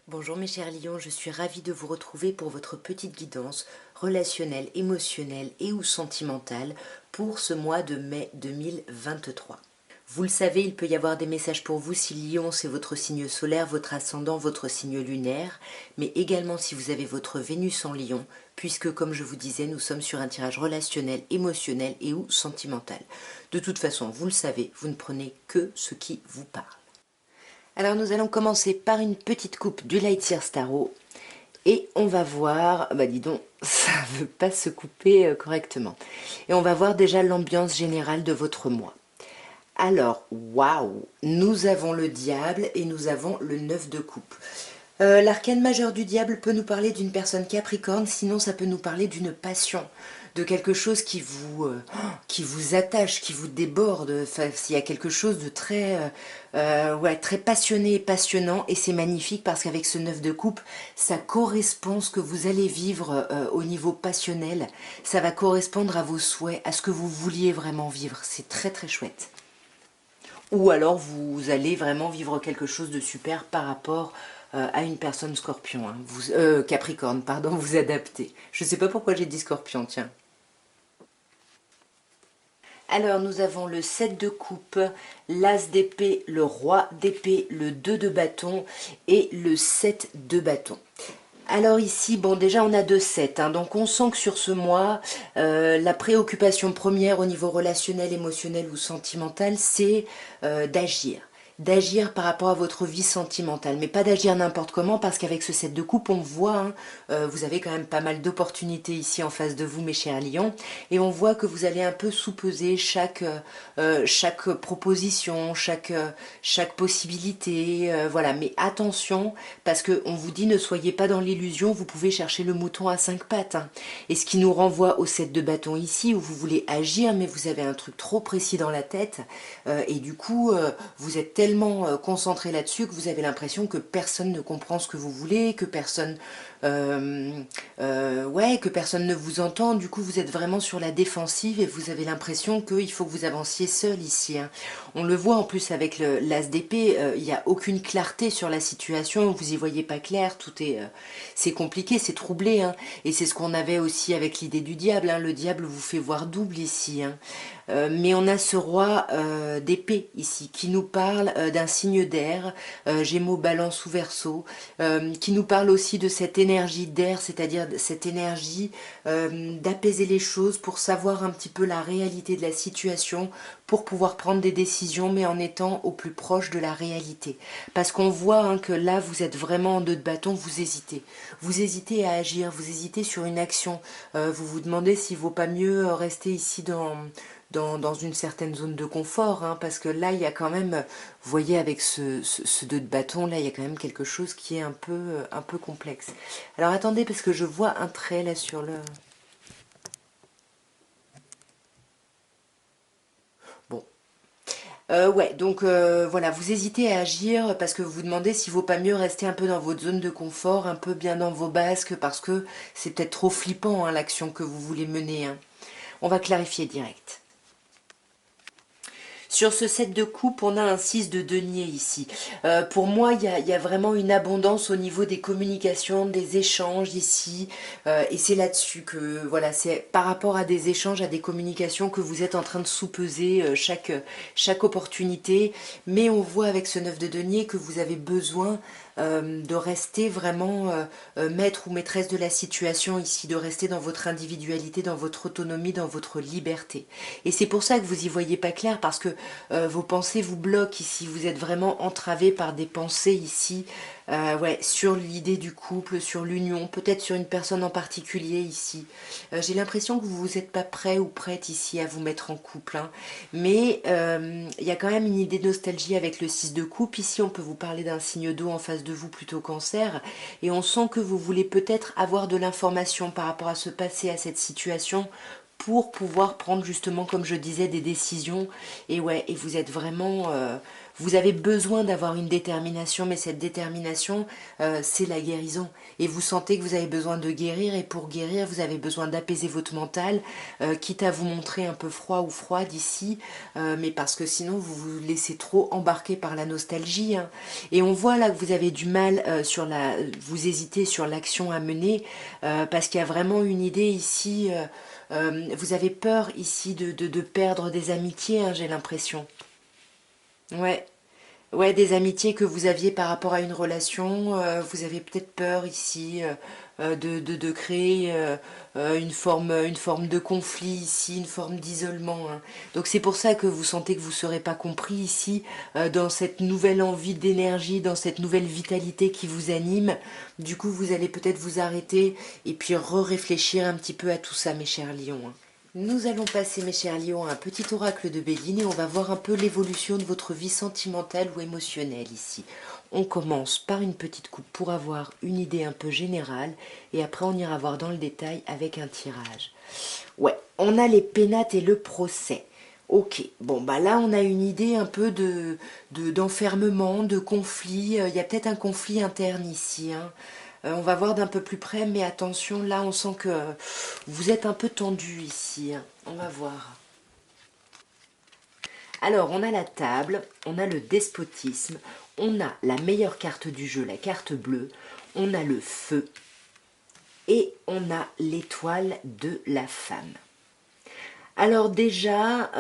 Bonjour mes chers lions, je suis ravie de vous retrouver pour votre petite guidance relationnelle, émotionnelle et ou sentimentale pour ce mois de mai 2023. Vous le savez, il peut y avoir des messages pour vous si Lion c'est votre signe solaire, votre ascendant, votre signe lunaire, mais également si vous avez votre Vénus en Lion, puisque comme je vous disais, nous sommes sur un tirage relationnel, émotionnel et ou sentimental. De toute façon, vous le savez, vous ne prenez que ce qui vous parle. Alors nous allons commencer par une petite coupe du Lightyear Starro et on va voir, bah dis donc, ça veut pas se couper correctement. Et on va voir déjà l'ambiance générale de votre mois. Alors, waouh, nous avons le diable et nous avons le 9 de coupe. L'arcane majeur du diable peut nous parler d'une personne capricorne, sinon ça peut nous parler d'une passion, de quelque chose qui vous attache, qui vous déborde. Enfin, s'il y a quelque chose de ouais, très passionné et passionnant, et c'est magnifique parce qu'avec ce 9 de coupe, ça correspond à ce que vous allez vivre au niveau passionnel, ça va correspondre à vos souhaits, à ce que vous vouliez vraiment vivre, c'est très très chouette. Ou alors vous allez vraiment vivre quelque chose de super par rapport à une personne scorpion, hein. Capricorne, pardon, vous adaptez. Je ne sais pas pourquoi j'ai dit scorpion, tiens. Alors nous avons le 7 de coupe, l'as d'épée, le roi d'épée, le 2 de bâton et le 7 de bâton. Alors ici, bon déjà on a 2 7, hein, donc on sent que sur ce mois, la préoccupation première au niveau relationnel, émotionnel ou sentimental, c'est d'agir. D'agir par rapport à votre vie sentimentale, mais pas d'agir n'importe comment, parce qu'avec ce 7 de coupe, on voit, hein, vous avez quand même pas mal d'opportunités ici en face de vous, mes chers lions, et on voit que vous allez un peu sous-peser chaque proposition, chaque possibilité, voilà, mais attention, parce qu'on vous dit ne soyez pas dans l'illusion, vous pouvez chercher le mouton à 5 pattes, hein. Et ce qui nous renvoie au 7 de bâton ici, où vous voulez agir, mais vous avez un truc trop précis dans la tête, et du coup, vous êtes tellement concentré là-dessus que vous avez l'impression que personne ne comprend ce que vous voulez, que personne, ouais, que personne ne vous entend. Du coup, vous êtes vraiment sur la défensive et vous avez l'impression qu'il faut que vous avanciez seul ici, hein. On le voit en plus avec l'as d'épée, il n'y a aucune clarté sur la situation, vous y voyez pas clair, c'est compliqué, c'est troublé, hein. Et c'est ce qu'on avait aussi avec l'idée du diable, hein. Le diable vous fait voir double ici, hein. Mais on a ce roi d'épée ici qui nous parle d'un signe d'air, Gémeaux, Balance ou Verseau, qui nous parle aussi de cette énergie d'air, c'est-à-dire cette énergie d'apaiser les choses pour savoir un petit peu la réalité de la situation, pour pouvoir prendre des décisions, mais en étant au plus proche de la réalité. Parce qu'on voit, hein, que là, vous êtes vraiment en deux de bâton, vous hésitez. Vous hésitez à agir, vous hésitez sur une action. Vous vous demandez s'il vaut pas mieux rester ici dans une certaine zone de confort, hein, parce que là, il y a quand même, vous voyez, avec ce 2 de bâton, là, il y a quand même quelque chose qui est un peu complexe. Alors attendez, parce que je vois un trait là sur le... Bon. Ouais, donc voilà, vous hésitez à agir parce que vous vous demandez s'il vaut pas mieux rester un peu dans votre zone de confort, un peu bien dans vos basques, parce que c'est peut-être trop flippant, hein, l'action que vous voulez mener, hein. On va clarifier direct. Sur ce 7 de coupe, on a un 6 de denier ici. Pour moi, il y a vraiment une abondance au niveau des communications, des échanges ici. Et c'est là-dessus que, voilà, c'est par rapport à des échanges, à des communications que vous êtes en train de sous-peser chaque opportunité. Mais on voit avec ce 9 de denier que vous avez besoin de rester vraiment maître ou maîtresse de la situation ici, de rester dans votre individualité, dans votre autonomie, dans votre liberté. Et c'est pour ça que vous y voyez pas clair, parce que vos pensées vous bloquent ici, vous êtes vraiment entravé par des pensées ici, ouais, sur l'idée du couple, sur l'union, peut-être sur une personne en particulier ici. J'ai l'impression que vous n'êtes pas prêt ou prête ici à vous mettre en couple, hein. Mais il y a quand même une idée de nostalgie avec le 6 de coupe. Ici, on peut vous parler d'un signe d'eau en face de vous, plutôt cancer, et on sent que vous voulez peut-être avoir de l'information par rapport à ce passé, à cette situation, pour pouvoir prendre justement, comme je disais, des décisions. Et ouais, et vous êtes vraiment Vous avez besoin d'avoir une détermination, mais cette détermination, c'est la guérison. Et vous sentez que vous avez besoin de guérir, et pour guérir, vous avez besoin d'apaiser votre mental, quitte à vous montrer un peu froid ou froide ici, mais parce que sinon vous vous laissez trop embarquer par la nostalgie. Hein. Et on voit là que vous avez du mal vous hésitez sur l'action à mener, parce qu'il y a vraiment une idée ici. Vous avez peur ici de perdre des amitiés, hein, j'ai l'impression. Ouais. Ouais, des amitiés que vous aviez par rapport à une relation, vous avez peut-être peur ici de créer une forme de conflit ici, une forme d'isolement. Hein. Donc c'est pour ça que vous sentez que vous ne serez pas compris ici, dans cette nouvelle envie d'énergie, dans cette nouvelle vitalité qui vous anime. Du coup, vous allez peut-être vous arrêter et puis re-réfléchir un petit peu à tout ça, mes chers lions. Hein. Nous allons passer, mes chers lions, à un petit oracle de Béline et on va voir un peu l'évolution de votre vie sentimentale ou émotionnelle ici. On commence par une petite coupe pour avoir une idée un peu générale et après on ira voir dans le détail avec un tirage. Ouais, on a les pénates et le procès. Ok, bon bah là on a une idée un peu d'enfermement, de conflit. Il y a peut-être un conflit interne ici, hein. On va voir d'un peu plus près, mais attention, là on sent que vous êtes un peu tendu ici. Hein. On va voir. Alors, on a la table, on a le despotisme, on a la meilleure carte du jeu, la carte bleue, on a le feu et on a l'étoile de la femme. Alors déjà,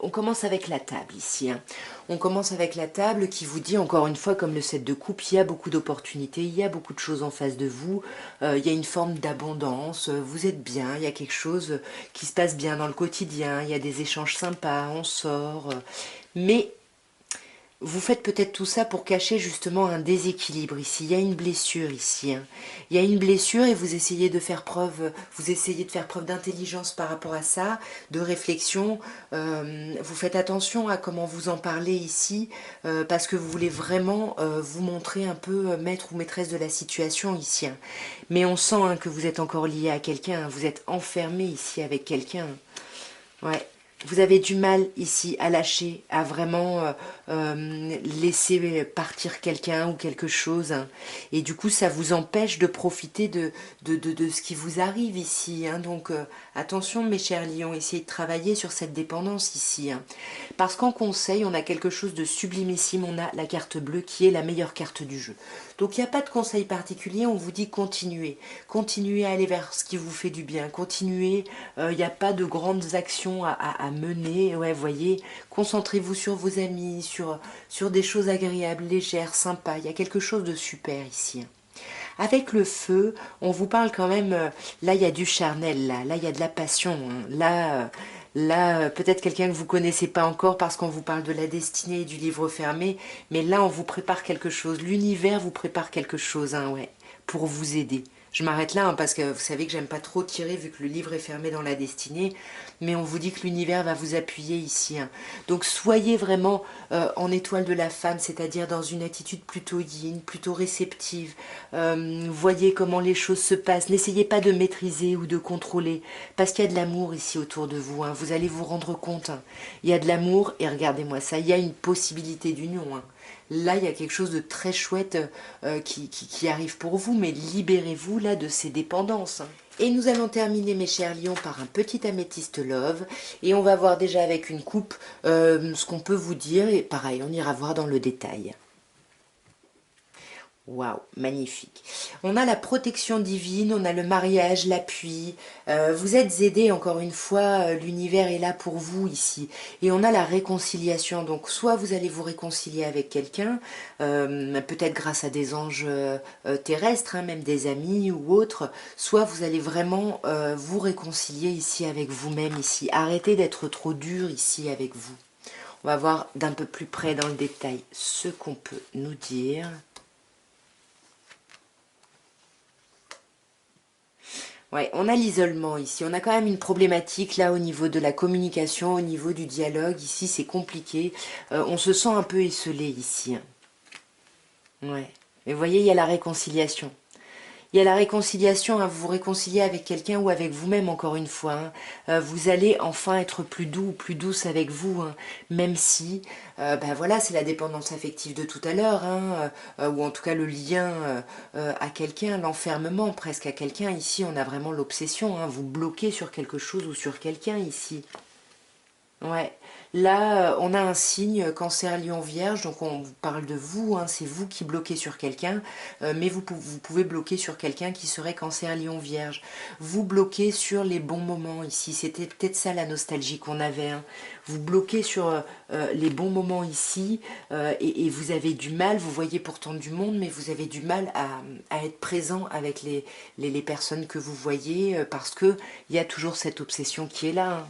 on commence avec la table ici. Hein. On commence avec la table qui vous dit, encore une fois, comme le 7 de coupe, il y a beaucoup d'opportunités, il y a beaucoup de choses en face de vous, il y a une forme d'abondance, vous êtes bien, il y a quelque chose qui se passe bien dans le quotidien, il y a des échanges sympas, on sort, mais vous faites peut-être tout ça pour cacher justement un déséquilibre ici. Il y a une blessure ici. Hein. Il y a une blessure et vous essayez de faire preuve, d'intelligence par rapport à ça, de réflexion. Vous faites attention à comment vous en parlez ici, parce que vous voulez vraiment vous montrer un peu maître ou maîtresse de la situation ici. Hein. Mais on sent hein, que vous êtes encore lié à quelqu'un. Hein. Vous êtes enfermé ici avec quelqu'un. Ouais. Vous avez du mal ici à lâcher, à vraiment laisser partir quelqu'un ou quelque chose. Hein. Et du coup, ça vous empêche de profiter de ce qui vous arrive ici. Hein. Donc, attention, mes chers lions, essayez de travailler sur cette dépendance ici. Hein. Parce qu'en conseil, on a quelque chose de sublimissime. On a la carte bleue qui est la meilleure carte du jeu. Donc, il n'y a pas de conseil particulier. On vous dit continuez. Continuez à aller vers ce qui vous fait du bien. Continuez. Il n'y a pas de grandes actions à mener. Ouais, voyez, concentrez-vous sur vos amis, sur des choses agréables, légères, sympas. Il y a quelque chose de super ici. Avec le feu, on vous parle quand même, là il y a du charnel, là il y a de la passion, hein. Là, peut-être quelqu'un que vous connaissez pas encore parce qu'on vous parle de la destinée et du livre fermé, mais là on vous prépare quelque chose, l'univers vous prépare quelque chose, hein, ouais, pour vous aider. Je m'arrête là hein, parce que vous savez que j'aime pas trop tirer vu que le livre est fermé dans la destinée, mais on vous dit que l'univers va vous appuyer ici. Hein. Donc soyez vraiment en étoile de la femme, c'est-à-dire dans une attitude plutôt yin, plutôt réceptive. Voyez comment les choses se passent. N'essayez pas de maîtriser ou de contrôler, parce qu'il y a de l'amour ici autour de vous. Hein. Vous allez vous rendre compte. Hein. Il y a de l'amour et regardez-moi ça, il y a une possibilité d'union. Hein. Là, il y a quelque chose de très chouette qui arrive pour vous, mais libérez-vous là de ces dépendances. Hein. Et nous allons terminer, mes chers lions, par un petit améthyste love. Et on va voir déjà avec une coupe ce qu'on peut vous dire. Et pareil, on ira voir dans le détail. Waouh, magnifique. On a la protection divine, on a le mariage, l'appui. Vous êtes aidés, encore une fois, l'univers est là pour vous ici. Et on a la réconciliation. Donc, soit vous allez vous réconcilier avec quelqu'un, peut-être grâce à des anges terrestres, hein, même des amis ou autres, soit vous allez vraiment vous réconcilier ici avec vous-même ici. Arrêtez d'être trop dur ici avec vous. On va voir d'un peu plus près dans le détail ce qu'on peut nous dire. Ouais, on a l'isolement ici, on a quand même une problématique là au niveau de la communication, au niveau du dialogue, ici c'est compliqué, on se sent un peu esselé ici. Hein. Ouais, mais vous voyez, il y a la réconciliation. Il y a la réconciliation, hein, vous vous réconciliez avec quelqu'un ou avec vous-même encore une fois. Hein. Vous allez enfin être plus doux ou plus douce avec vous, hein, même si, ben voilà, c'est la dépendance affective de tout à l'heure, hein, ou en tout cas le lien à quelqu'un, l'enfermement presque à quelqu'un. Ici, on a vraiment l'obsession, hein, vous bloquez sur quelque chose ou sur quelqu'un ici. Ouais, là on a un signe cancer lion vierge, donc on vous parle de vous, hein, c'est vous qui bloquez sur quelqu'un, mais vous pouvez bloquer sur quelqu'un qui serait cancer lion vierge. Vous bloquez sur les bons moments ici, c'était peut-être ça la nostalgie qu'on avait. Hein. Vous bloquez sur les bons moments ici et vous avez du mal, vous voyez pourtant du monde, mais vous avez du mal à être présent avec les personnes que vous voyez parce que il y a toujours cette obsession qui est là. Hein.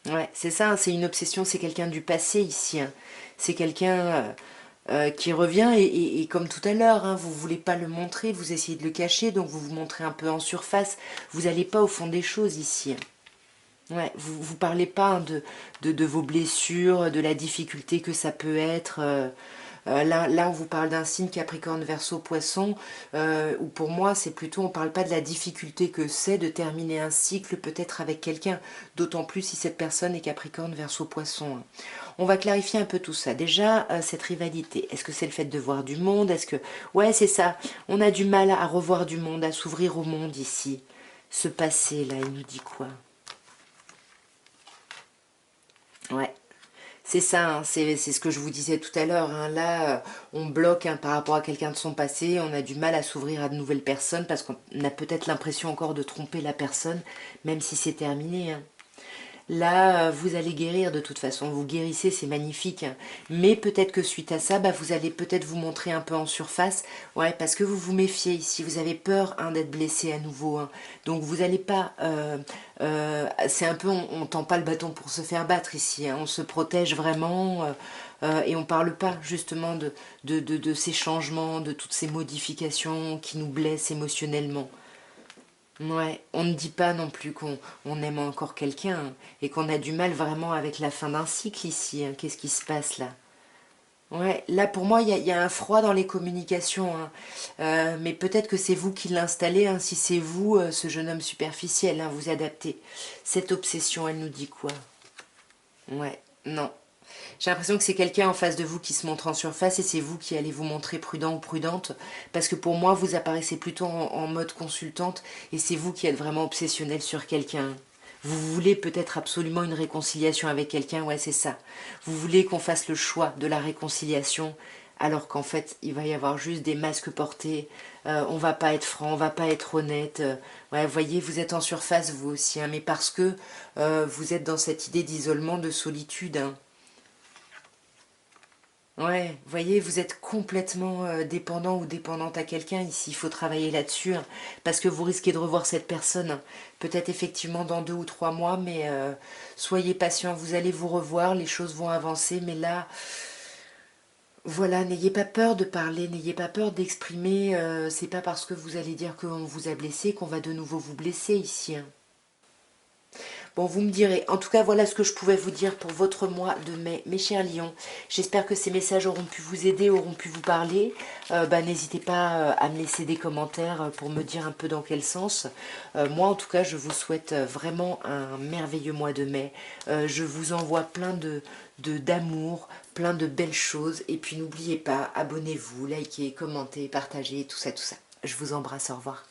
Ouais, c'est ça, hein, c'est une obsession, c'est quelqu'un du passé ici. Hein. C'est quelqu'un qui revient et comme tout à l'heure, hein, vous voulez pas le montrer, vous essayez de le cacher, donc vous vous montrez un peu en surface. Vous n'allez pas au fond des choses ici. Hein. Ouais, vous parlez pas hein, de vos blessures, de la difficulté que ça peut être. Là, on vous parle d'un signe Capricorne, Verseau, Poisson, où pour moi, c'est plutôt, on ne parle pas de la difficulté que c'est de terminer un cycle peut-être avec quelqu'un, d'autant plus si cette personne est Capricorne, Verseau, Poisson. Hein. On va clarifier un peu tout ça. Déjà, cette rivalité, est-ce que c'est le fait de voir du monde? Est-ce que... Ouais, c'est ça. On a du mal à revoir du monde, à s'ouvrir au monde ici. Ce passé, là, il nous dit quoi? Ouais. C'est ça, hein, c'est ce que je vous disais tout à l'heure. Hein. Là, on bloque hein, par rapport à quelqu'un de son passé, on a du mal à s'ouvrir à de nouvelles personnes parce qu'on a peut-être l'impression encore de tromper la personne, même si c'est terminé. Hein. Là, vous allez guérir de toute façon, vous guérissez, c'est magnifique. Hein. Mais peut-être que suite à ça, bah, vous allez peut-être vous montrer un peu en surface. Ouais, parce que vous vous méfiez ici, vous avez peur hein, d'être blessé à nouveau. Hein. Donc vous n'allez pas... c'est un peu, on tend pas le bâton pour se faire battre ici. Hein. On se protège vraiment et on parle pas justement de ces changements, de toutes ces modifications qui nous blessent émotionnellement. Ouais, on ne dit pas non plus qu'on aime encore quelqu'un hein, et qu'on a du mal vraiment avec la fin d'un cycle ici. Hein. Qu'est-ce qui se passe là? Ouais, là pour moi il y a un froid dans les communications, hein. Mais peut-être que c'est vous qui l'installez, hein, si c'est vous, ce jeune homme superficiel, hein, vous adaptez. Cette obsession, elle nous dit quoi? Ouais, non. J'ai l'impression que c'est quelqu'un en face de vous qui se montre en surface et c'est vous qui allez vous montrer prudent ou prudente parce que pour moi vous apparaissez plutôt en mode consultante et c'est vous qui êtes vraiment obsessionnel sur quelqu'un. Vous voulez peut-être absolument une réconciliation avec quelqu'un, ouais c'est ça. Vous voulez qu'on fasse le choix de la réconciliation alors qu'en fait il va y avoir juste des masques portés, on va pas être franc, on va pas être honnête. Ouais, vous voyez, vous êtes en surface vous aussi, hein, mais parce que vous êtes dans cette idée d'isolement, de solitude. Hein. Ouais, vous voyez, vous êtes complètement dépendant ou dépendante à quelqu'un ici. Il faut travailler là-dessus hein, parce que vous risquez de revoir cette personne. Hein. Peut-être effectivement dans 2 ou 3 mois, mais soyez patient. Vous allez vous revoir, les choses vont avancer. Mais là, voilà, n'ayez pas peur de parler, n'ayez pas peur d'exprimer. C'est pas parce que vous allez dire qu'on vous a blessé qu'on va de nouveau vous blesser ici. Hein. Bon, vous me direz. En tout cas, voilà ce que je pouvais vous dire pour votre mois de mai, mes chers lions. J'espère que ces messages auront pu vous aider, auront pu vous parler. N'hésitez pas à me laisser des commentaires pour me dire un peu dans quel sens. Moi, en tout cas, je vous souhaite vraiment un merveilleux mois de mai. Je vous envoie plein d'amour, plein de belles choses. Et puis, n'oubliez pas, abonnez-vous, likez, commentez, partagez, tout ça, tout ça. Je vous embrasse, au revoir.